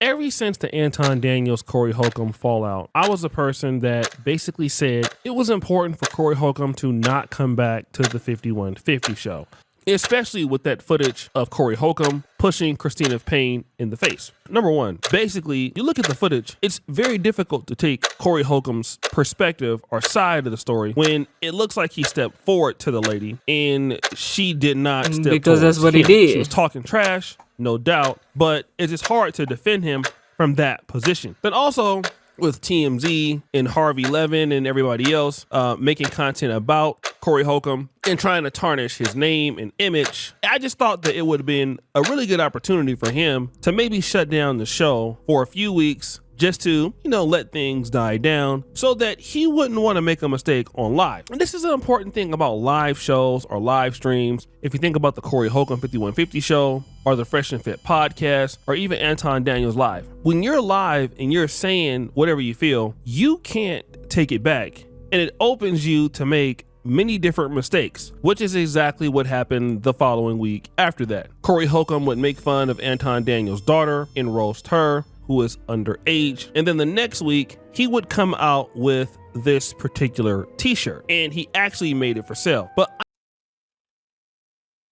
Ever since the Anton Daniels Corey Holcomb fallout, I was a person that basically said it was important for Corey Holcomb to not come back to the 5150 show, especially with that footage of Corey Holcomb pushing Christina Payne in the face. Number one, basically, you look at the footage, it's very difficult to take Corey Holcomb's perspective or side of the story when it looks like he stepped forward to the lady and she did not step because that's what him. he did. She was talking trash, no doubt, but it's just hard to defend him from that position. Then also, with TMZ and Harvey Levin and everybody else making content about Corey Holcomb and trying to tarnish his name and image, I just thought that it would have been a really good opportunity for him to maybe shut down the show for a few weeks just to, let things die down so that he wouldn't want to make a mistake on live. And this is an important thing about live shows or live streams. If you think about the Corey Holcomb 5150 show or the Fresh and Fit podcast or even Anton Daniels Live, when you're live and you're saying whatever you feel, you can't take it back. And it opens you to make many different mistakes, which is exactly what happened the following week after that. Corey Holcomb would make fun of Anton Daniels' daughter and roast her, who is underage. And then the next week, he would come out with this particular t-shirt and he actually made it for sale. But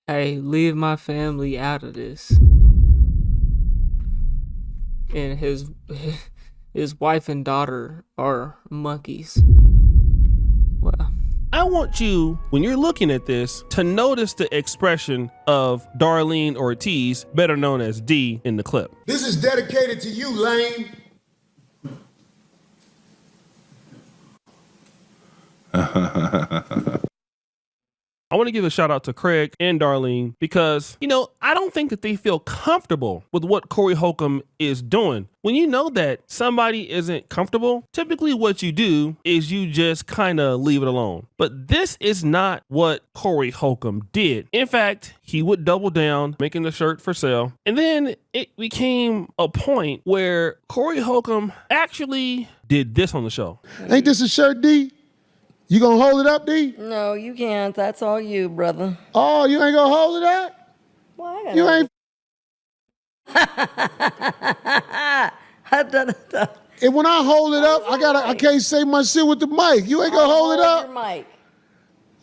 hey, leave my family out of this. And his wife and daughter are monkeys. Well, I want you, when you're looking at this, to notice the expression of Darlene Ortiz, better known as D, in the clip. This is dedicated to you, lame. I want to give a shout out to Craig and Darlene because, I don't think that they feel comfortable with what Corey Holcomb is doing. When you know that somebody isn't comfortable, typically what you do is you just kind of leave it alone. But this is not what Corey Holcomb did. In fact, he would double down, making the shirt for sale. And then it became a point where Corey Holcomb actually did this on the show. Ain't this a shirt, D? You gonna hold it up, D? No, you can't. That's all you, brother. Oh, you ain't gonna hold it up? Well, I You ain't. And when I hold it up, I can't say my shit with the mic. You ain't gonna hold it up? Your mic.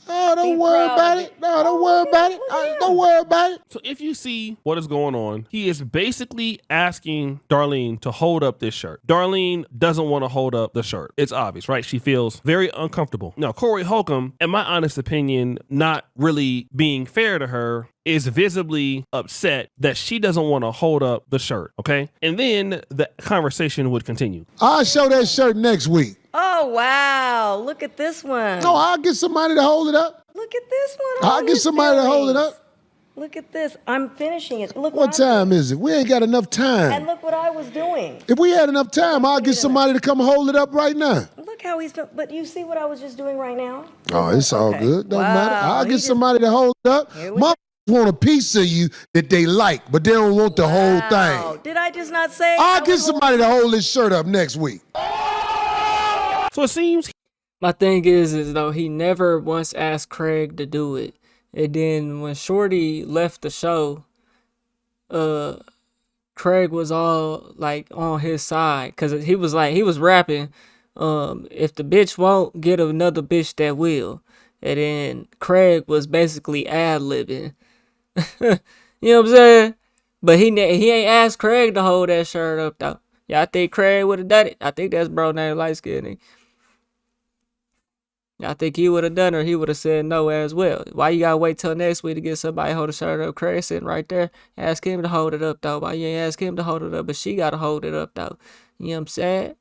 Oh, don't Be worry proud about of it. it. No, don't worry about it. Don't worry about it. So if you see what is going on, he is basically asking Darlene to hold up this shirt. Darlene doesn't want to hold up the shirt. It's obvious, right? She feels very uncomfortable. Now, Corey Holcomb, in my honest opinion, not really being fair to her, is visibly upset that she doesn't want to hold up the shirt, okay? And then the conversation would continue. I'll show that shirt next week. Oh, wow. Look at this one. No, I'll get somebody to hold it up. Look at this one. I'll get somebody to hold it up. Look at this. I'm finishing it. Look What time is it? We ain't got enough And time. look what I was doing. If we had enough time, I'll get somebody to come hold it up right now. Look how he's doing. But you see what I was just doing right now? Oh, it's all Okay. good. Don't matter. Wow, I'll he get just- somebody to hold it up. Here we Mom want a piece of you that they like, but they don't want the whole Wow. thing. Did I just not say? I'll I get was somebody to hold this shirt up next week. So it seems my thing is though he never once asked Craig to do it. And then when Shorty left the show, Craig was all like on his side because he was rapping, if the bitch won't, get another bitch that will. And then Craig was basically ad-libbing. You know what I'm saying? But he ain't asked Craig to hold that shirt up though. Yeah, I think Craig would have done it. I think that's bro named Light Skin. I think he would have done it. He would have said no as well. Why you gotta wait till next week to get somebody to hold the shirt up? Craig sitting right there. Ask him to hold it up though. Why you ain't ask him to hold it up? But she gotta hold it up though. You know what I'm saying?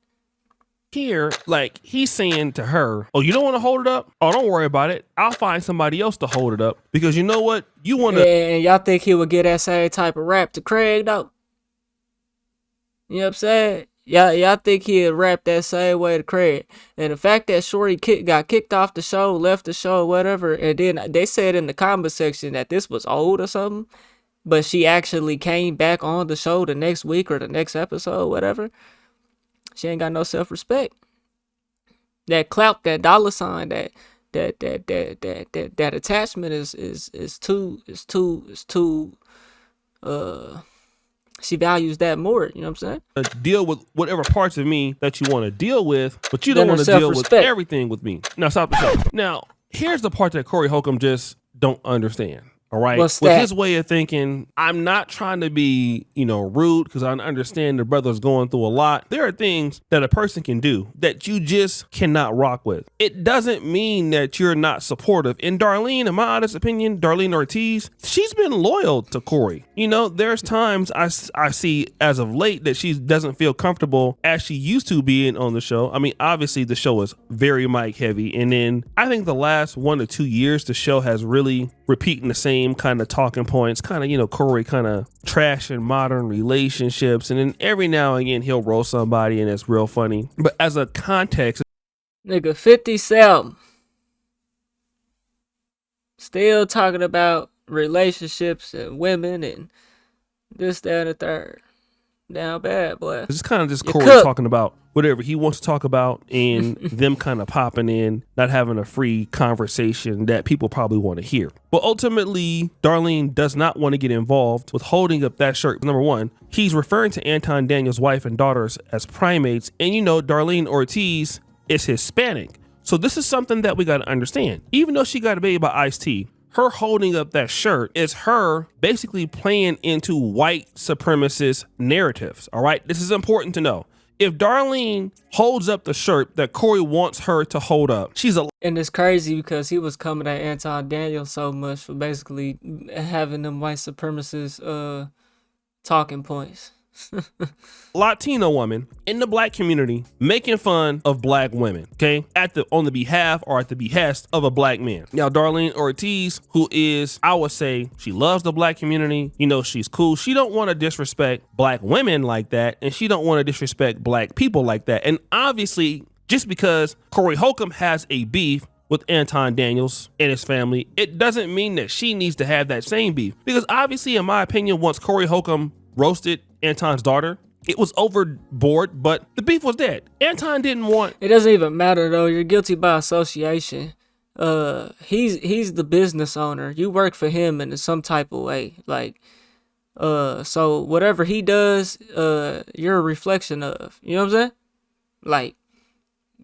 here, like, he's saying to her, oh, you don't want to hold it up? Oh, don't worry about it. I'll find somebody else to hold it up. Because you know what? You want to... And y'all think he would get that same type of rap to Craig, though? You know what I'm saying? Y'all think he'd rap that same way to Craig. And the fact that Shorty got kicked off the show, left the show, whatever, and then they said in the comment section that this was old or something, but she actually came back on the show the next week or the next episode, whatever. She ain't got no self-respect. That clout, that dollar sign, that attachment is too she values that more. You know what I'm saying? Deal with whatever parts of me that you want to deal with, but you don't Then want her to deal with self-respect. everything with me. Now stop the show. Now here's the part that Corey Holcomb just don't understand. All right. What's With that? his way of thinking, I'm not trying to be, rude, because I understand the brother's going through a lot. There are things that a person can do that you just cannot rock with. It doesn't mean that you're not supportive. And Darlene, in my honest opinion, Darlene Ortiz, she's been loyal to Corey. There's times I see as of late that she doesn't feel comfortable as she used to being on the show. I mean, obviously the show is very mic heavy. And then I think the last 1 to 2 years, the show has really repeating the same kind of talking points, kind of, Corey kind of trashing modern relationships. And then every now and again, he'll roast somebody and it's real funny. But as a context, Nigga, 57. Still talking about relationships and women and this, that, and the third. Down bad, boy. it's kind of just You Corey cook. talking about whatever he wants to talk about and them kind of popping in, not having a free conversation that people probably want to hear. But ultimately, Darlene does not want to get involved with holding up that shirt. Number one, he's referring to Anton Daniels' wife and daughters as primates. And Darlene Ortiz is Hispanic. So this is something that we got to understand. Even though she got a baby by Ice-T, her holding up that shirt is her basically playing into white supremacist narratives. All right. This is important to know. If Darlene holds up the shirt that Corey wants her to hold up, she's a And it's crazy because he was coming at Anton Daniels so much for basically having them white supremacist talking points. Latino woman in the black community making fun of black women, okay, on the behalf or at the behest of a black man. Now, Darlene Ortiz, who is, I would say, she loves the black community. She's cool. She don't want to disrespect black women like that, and she don't want to disrespect black people like that. And obviously, just because Corey Holcomb has a beef with Anton Daniels and his family, it doesn't mean that she needs to have that same beef. Because obviously, in my opinion, once Corey Holcomb roasted Anton's daughter, it was overboard, but the beef was dead. Anton didn't want. It doesn't even matter though. You're guilty by association. He's the business owner. You work for him in some type of way. So whatever he does, you're a reflection of. You know what I'm saying? Like,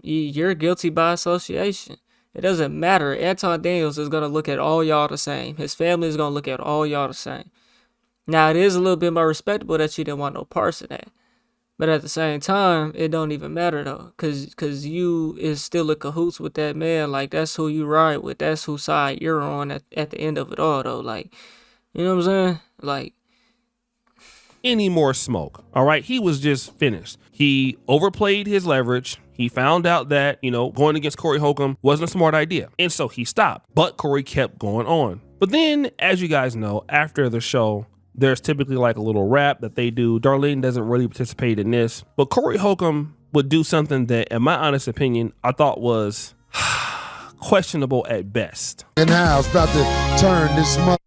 you're guilty by association. It doesn't matter. Anton Daniels is gonna look at all y'all the same. His family is gonna look at all y'all the same. Now, it is a little bit more respectable that you didn't want no parts of that. But at the same time, it don't even matter, though. Because you is still in cahoots with that man. Like, that's who you ride with. That's whose side you're on at the end of it all, though. Like, you know what I'm saying? Like, Any more smoke. All right. He was just finished. He overplayed his leverage. He found out that, going against Corey Holcomb wasn't a smart idea. And so he stopped. But Corey kept going on. But then, as you guys know, after the show, there's typically like a little rap that they do. Darlene doesn't really participate in this, but Corey Holcomb would do something that, in my honest opinion, I thought was questionable at best. And now it's about to turn this mother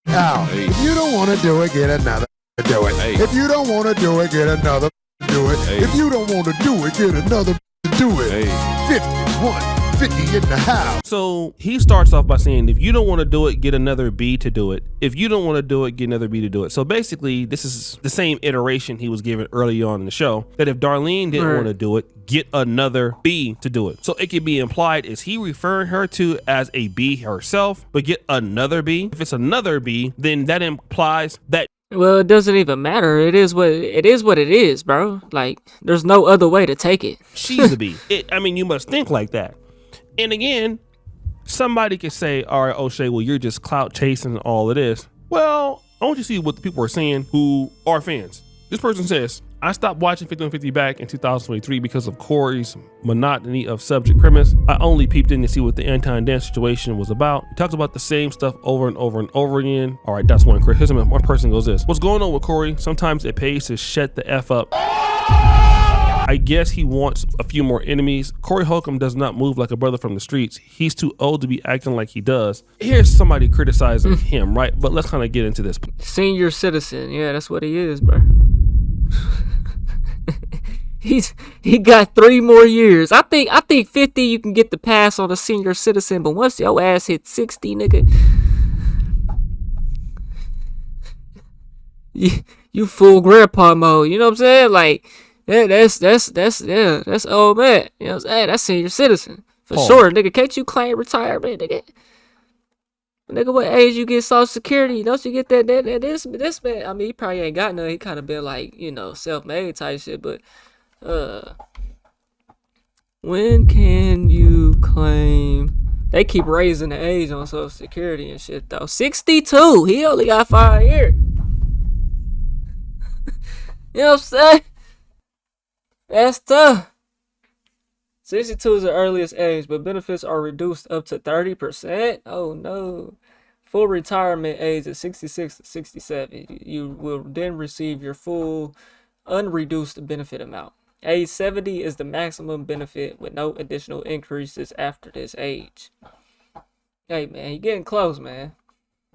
out. Hey. If you don't want to do it, get another do it. Hey. If you don't want to do it, get another do it. Hey. If you don't want to do it, get another do it. Hey. 50 in the house. So he starts off by saying, if you don't want to do it, get another B to do it. If you don't want to do it, get another B to do it. So basically, this is the same iteration he was given early on in the show, that if Darlene didn't want to do it, get another B to do it. So it could be implied, is he referring her to as a B herself, but get another B? If it's another B, then that implies that well, it doesn't even matter. It is what it is, bro. Like, there's no other way to take it. she's a B. You must think like that. And again, somebody could say, all right, O'Shea, well, you're just clout chasing and all of this. Well, I want you to see what the people are saying who are fans. This person says, I stopped watching 5150 back in 2023 because of Corey's monotony of subject premise. I only peeped in to see what the Anton dance situation was about. He talks about the same stuff over and over and over again. All right, that's one criticism. One person goes this. What's going on with Corey? Sometimes it pays to shut the F up. I guess he wants a few more enemies. Corey Holcomb does not move like a brother from the streets. He's too old to be acting like he does. Here's somebody criticizing him, right? But let's kind of get into this. Senior citizen. Yeah, that's what he is, bro. He got 3 more years. I think 50 you can get the pass on a senior citizen, but once your ass hit 60, nigga, you full grandpa mode. You know what I'm saying? Like, that's old man. You know what I'm saying? That's senior citizen. For sure, nigga. Can't you claim retirement, nigga? Nigga, what age you get Social Security? Don't you get that this man? I mean, he probably ain't got none. He kind of been like, self-made type shit. But when can you claim? They keep raising the age on Social Security and shit though. 62. He only got 5 years. You know what I'm saying? That's tough. 62 is the earliest age, but benefits are reduced up to 30%. Oh no. Full retirement age is 66 to 67. You will then receive your full unreduced benefit amount. Age 70 is the maximum benefit with no additional increases after this age. Hey man, you're getting close, man.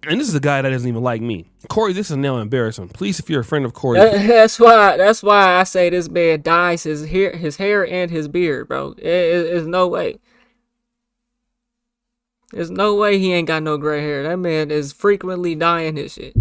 And this is a guy that doesn't even like me. Corey, this is now embarrassing. Please, if you're a friend of Corey. That's why I say this man dyes his hair and his beard, bro. There's no way. There's no way he ain't got no gray hair. That man is frequently dyeing his shit.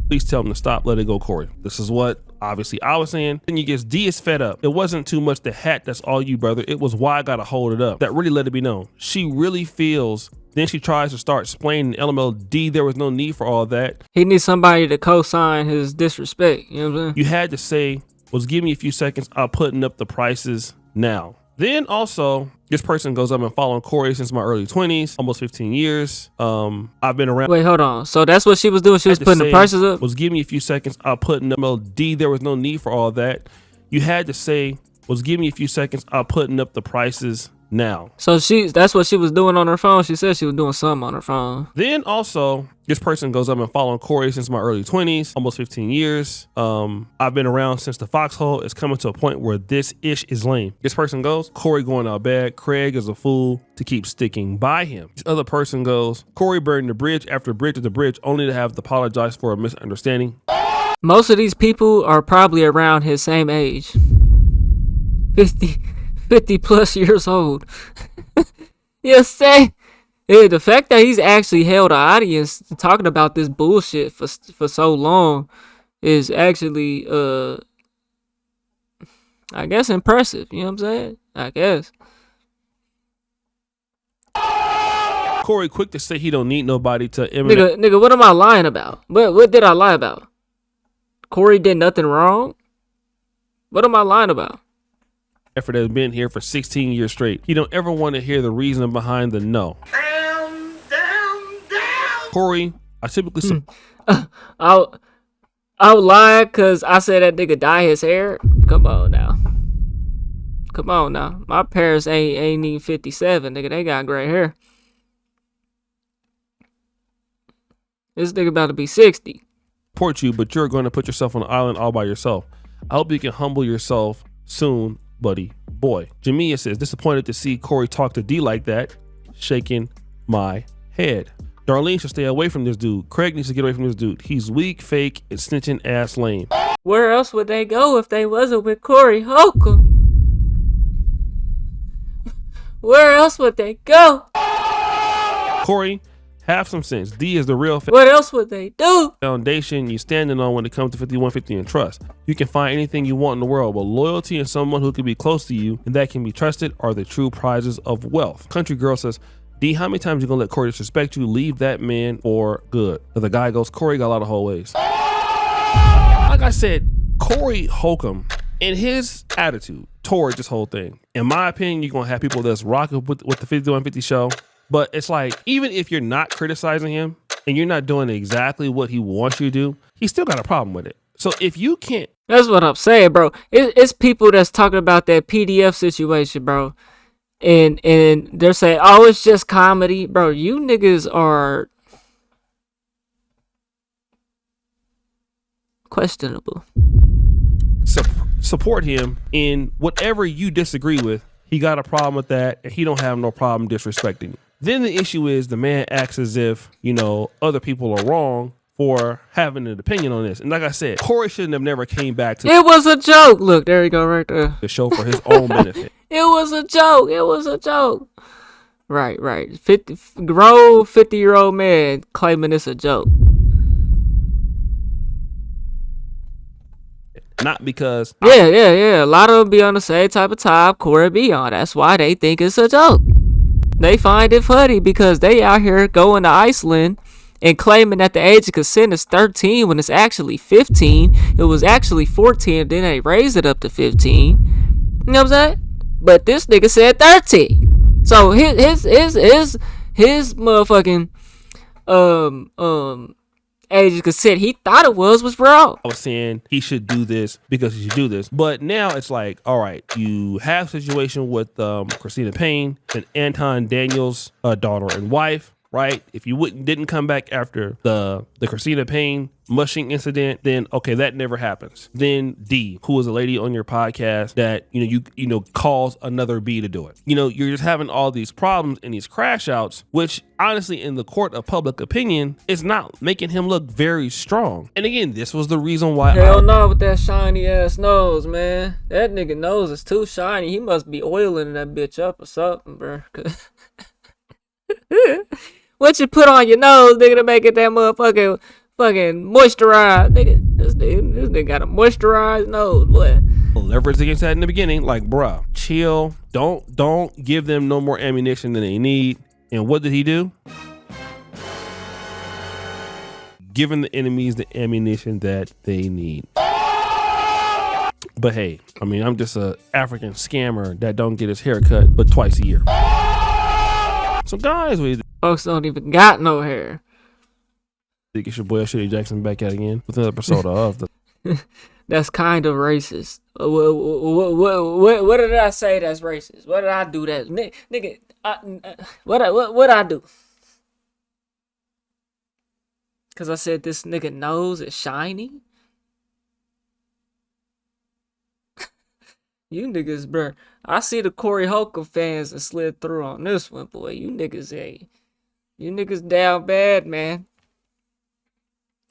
Please tell him to stop. Let it go, Corey. This is what obviously I was saying. Then you get D is fed up. It wasn't too much the hat. That's all you, brother. It was why I got to hold it up. That really let it be known. She really feels. Then she tries to start explaining LMLD. There was no need for all that. He needs somebody to co-sign his disrespect. You know what I'm saying? You had to say, was give me a few seconds. I'm putting up the prices now. Then also, this person goes up and following Corey since my early 20s, almost 15 years. I've been around. Wait, hold on. So that's what she was doing. She was putting the prices up? Was give me a few seconds. I'm putting up LMLD. There was no need for all that. You had to say, was give me a few seconds. I'm putting up the prices now. So that's what she was doing on her phone. She said she was doing something on her phone. Then also, this person goes up and following Corey since my early 20s, almost 15 years. I've been around since the foxhole. It's coming to a point where this ish is lame. This person goes, Corey going out bad. Craig is a fool to keep sticking by him. This other person goes, Corey burned the bridge after bridge after bridge only to have to apologize for a misunderstanding. Most of these people are probably around his same age. 50 plus years old. You say? Yeah, the fact that he's actually held an audience talking about this bullshit for so long is actually, I guess, impressive. You know what I'm saying? I guess. Corey quick to say he don't need nobody to imitate. Nigga, what am I lying about? What did I lie about? Corey did nothing wrong? What am I lying about? Effort has been here for 16 years straight. He don't ever want to hear the reason behind the no. Down. Corey, I typically I'll lie because I said that nigga dye his hair. Come on now. My parents ain't even 57, nigga. They got gray hair. This nigga about to be 60. support you, but you're going to put yourself on an island all by yourself. I hope you can humble yourself soon, buddy boy. Jamia says, disappointed to see Corey talk to D like that. Shaking my head. Darlene should stay away from this dude. Craig needs to get away from this dude. He's weak, fake, and snitching ass lame. Where else would they go if they wasn't with Corey Holcomb? Where else would they go? Corey, have some sense. D is the real What else would they do? foundation you standing on when it comes to 5150 and trust. You can find anything you want in the world, but loyalty and someone who can be close to you and that can be trusted are the true prizes of wealth. Country girl says, D, how many times you gonna let Corey disrespect you? Leave that man for good. And the guy goes, Corey got a lot of hallways. Like I said, Corey Holcomb and his attitude toward this whole thing, in my opinion, you're gonna have people that's rocking with the 5150 show. But it's like, even if you're not criticizing him and you're not doing exactly what he wants you to do, he's still got a problem with it. So if you can't, That's what I'm saying, bro. It's people that's talking about that PDF situation, bro. And they're saying, oh, it's just comedy. Bro, you niggas are questionable. support him in whatever you disagree with, he got a problem with that and he don't have no problem disrespecting you. Then the issue is the man acts as if, you know, other people are wrong for having an opinion on this. And like I said, Corey shouldn't have never came back to It was a joke. Look, there you go right there. the show for his own benefit. It was a joke. It was a joke. Right. 50-year-old man claiming it's a joke. not because Yeah. A lot of them be on the same type of time Corey be on. That's why they think it's a joke. They find it funny because they out here going to Iceland and claiming that the age of consent is 13 when it's actually 15. It was actually 14, then they raised it up to 15. You know what I'm saying? But this nigga said 13. So his motherfucking age of consent he thought it was wrong. I was saying he should do this because he should do this. But now it's like, all right, you have a situation with Christina Payne and Anton Daniels' daughter and wife, right? If you didn't come back after the Christina Payne mushing incident, then okay, that never happens. Then D, who is a lady on your podcast that you calls another B to do it. You're just having all these problems and these crash outs, which honestly, in the court of public opinion, is not making him look very strong. And again, this was the reason why. Hell no, with that shiny ass nose, man. That nigga nose is too shiny. He must be oiling that bitch up or something, bro. What you put on your nose, nigga, to make it that motherfucking fucking moisturized, nigga? This nigga got a moisturized nose, boy. Leverage against that in the beginning, like, bruh, chill. Don't give them no more ammunition than they need. And what did he do? Giving the enemies the ammunition that they need. But hey, I mean, I'm just a African scammer that don't get his hair cut but twice a year. So guys, Folks don't even got no hair. It's your boy Shitty Jackson back at again with another episode of the. That's kind of racist. What did I say that's racist? What did I do that nigga? What I do? Cause I said this nigga nose is shiny. You niggas, bruh. I see the Corey Holcomb fans that slid through on this one, boy. You niggas down bad, man.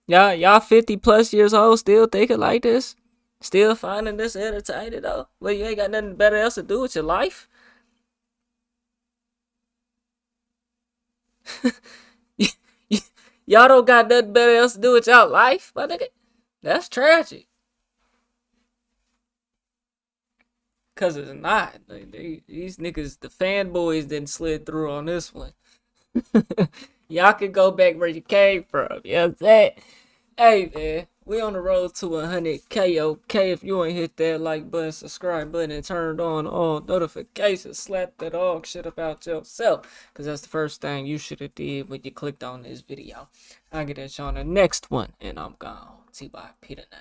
Y'all 50 plus years old still thinking like this? Still finding this entertaining though? Well, you ain't got nothing better else to do with your life? Y'all don't got nothing better else to do with y'all life, my nigga? That's tragic. Cause it's not. Like, these niggas, the fanboys didn't slid through on this one. Y'all can go back where you came from. You know what I'm saying? Hey man, we on the road to 100K. Okay, if you ain't hit that like button, subscribe button, and turned on all notifications, slap that dog shit about yourself. Cause that's the first thing you should have did when you clicked on this video. I'll get at you on the next one, and I'm gone. T.Y. Peter 9.